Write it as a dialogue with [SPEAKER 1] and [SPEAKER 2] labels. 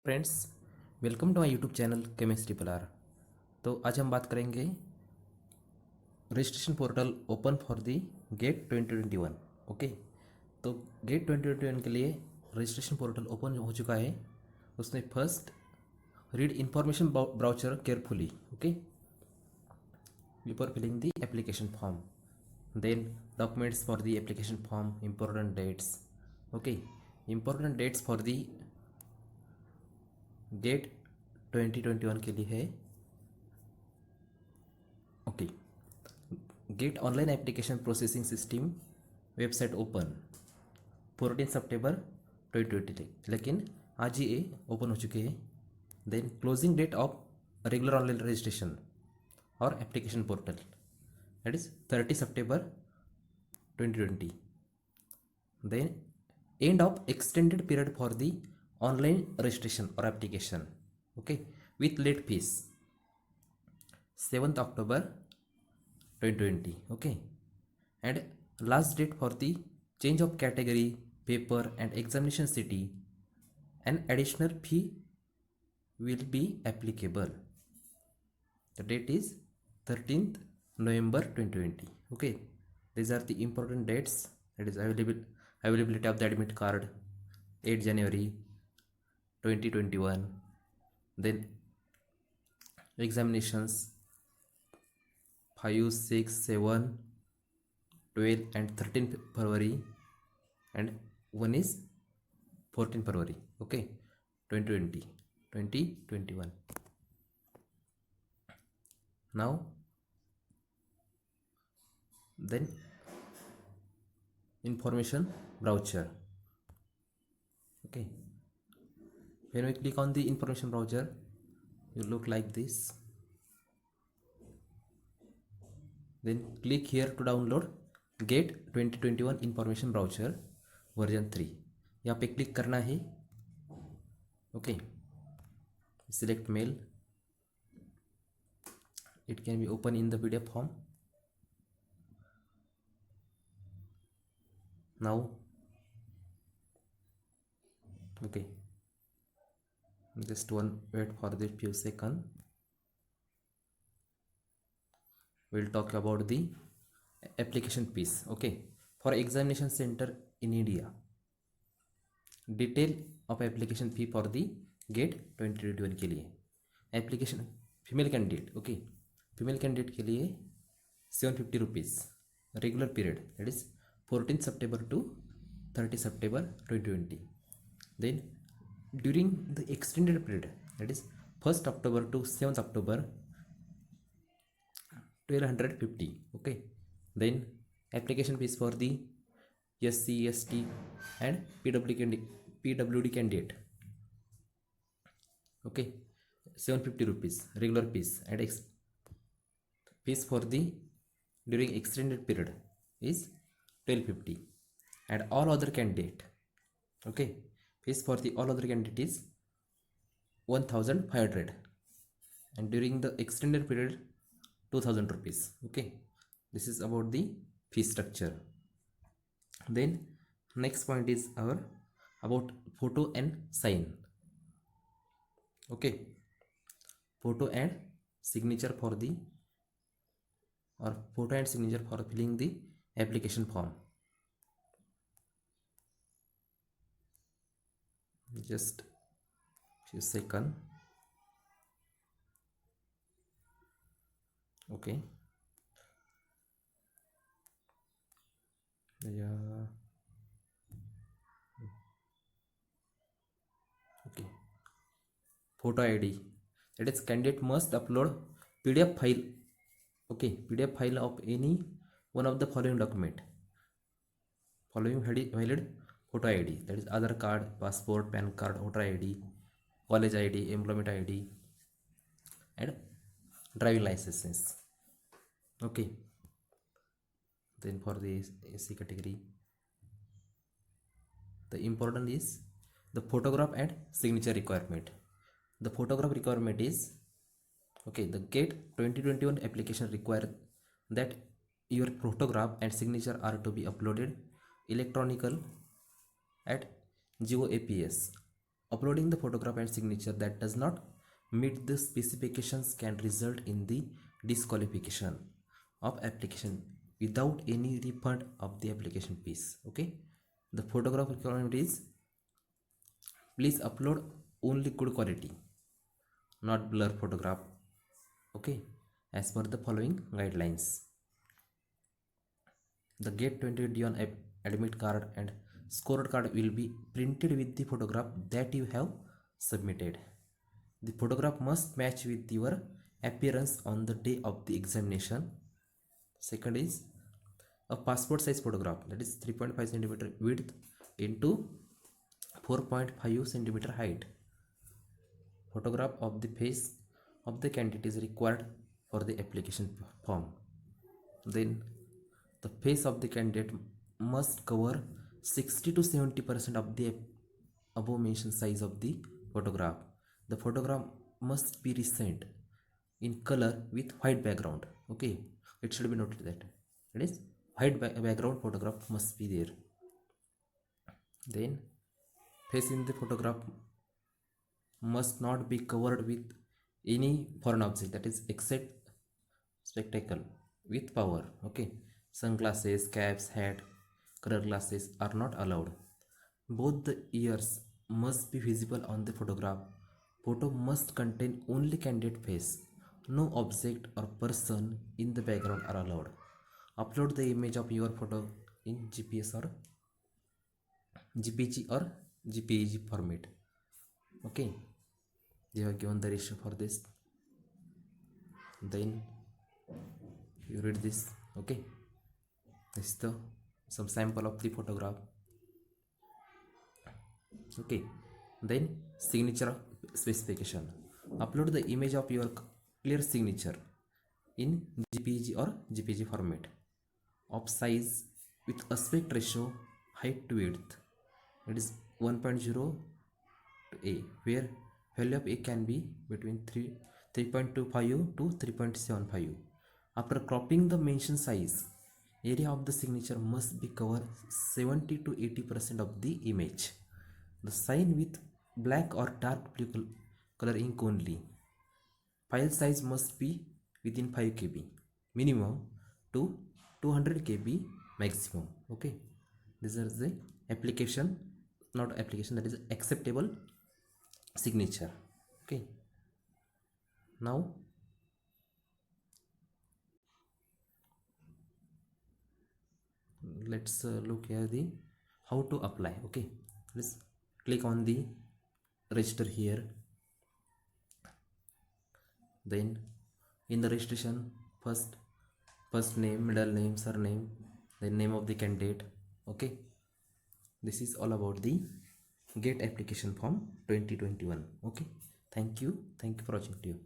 [SPEAKER 1] Friends, welcome to my YouTube channel chemistry पलार। तो आज हम बात करेंगे registration portal open for the GATE 2021। Okay, तो गेट 2021 के लिए रजिस्ट्रेशन पोर्टल ओपन हो चुका है। उसमें first read information brochure carefully, okay, before filling the application form, then documents for the application form, important dates, okay, important dates for the GATE 2021 के लिए है। Okay, GATE online application processing system website open 14 सितंबर 2020, लेकिन आज ही ये ओपन हो चुके हैं। Then closing date of regular online registration और एप्लीकेशन पोर्टल दैट इज 30 सितंबर 2020। Then end of extended period for the online registration or application, okay, with late fees 7th October 2020, okay, and last date for the change of category, paper and examination city, an additional fee will be applicable. The date is 13th November 2020, okay. These are the important dates. It is availability of the admit card 8 January 2021, then examinations 5, 6, 7, 12 and 13 February, and one is 14 February, okay, 2020 2021. Now then information browser, okay, when we click on the information browser you look like this. Then click here to download GATE 2021 information browser version 3, यहाँ पे click करना है। Okay, select mail, it can be open in the PDF form. Now okay, just one wait for the few seconds. We'll talk about the application piece, okay, for examination center in India. Detail of application fee for the GATE 2021 के लिए application female candidate, okay, female candidate के लिए 750 rupees regular period that is 14 सितंबर to 30 सितंबर 2020. Then during the extended period that is 1st October to 7th October 1250, okay. Then application fees for the SC, ST and PWD candidate, okay, 750 rupees regular fees, and fees for the during extended period is 1250, and all other candidate, okay, fees for the all other candidate is 1500, and during the extended period 2000 rupees, okay. This is about the fee structure. Then next point is our about photo and sign, okay, photo and signature for the or photo and signature for filling the application form. Just few second, okay, yeah, okay. Photo ID, that is candidate must upload PDF file, okay, PDF file of any one of the following document, following valid photo ID, that is Aadhaar card, passport, PAN card, voter ID, college ID, employment ID and driving licenses, okay. Then for the AC category the important is the photograph and signature requirement. The photograph requirement is, okay, the GATE 2021 application require that your photograph and signature are to be uploaded electronical at GeoAPS Uploading the photograph and signature that does not meet the specifications can result in the disqualification of application without any refund of the application fees. Okay, the photograph requirement is please upload only good quality, not blur photograph. Okay, as per the following guidelines. The GATE 2021 admit card and scorecard will be printed with the photograph that you have submitted. The photograph must match with your appearance on the day of the examination. Second is a passport size photograph, that is 3.5 centimeter width into 4.5 centimeter height. Photograph of the face of the candidate is required for the application form. Then the face of the candidate must cover 60 to 70% of the above mentioned size of the photograph. The photograph must be recent in color with white background. Okay, it should be noted that it is white background photograph must be there. Then face in the photograph must not be covered with any foreign object, that is except spectacle with power. Okay, sunglasses, caps, hat, color glasses are not allowed. Both the ears must be visible on the photograph. Photo must contain only candidate face. No object or person in the background are allowed. Upload the image of your photo in GPS or GPG or GPEG format. Okay, they have given the ratio for this. Then you read this. Okay, this is the some sample of the photograph. Okay, then signature specification. Upload the image of your clear signature in GPG or GPG format of size with aspect ratio height to width. It is 1.0 to A, where value of A can be between 3.25 to 3.75. After cropping the mentioned size, area of the signature must be covered 70 to 80% of the image. The sign with black or dark blue color ink only. File size must be within 5 KB minimum to 200 KB maximum. Okay, these are the application, not application, that is acceptable signature. Okay, now let's look here the how to apply. Okay, let's click on the register here. Then in the registration, first name, middle name, surname, then name of the candidate. Okay, this is all about the GATE application form 2021. Okay, thank you for watching.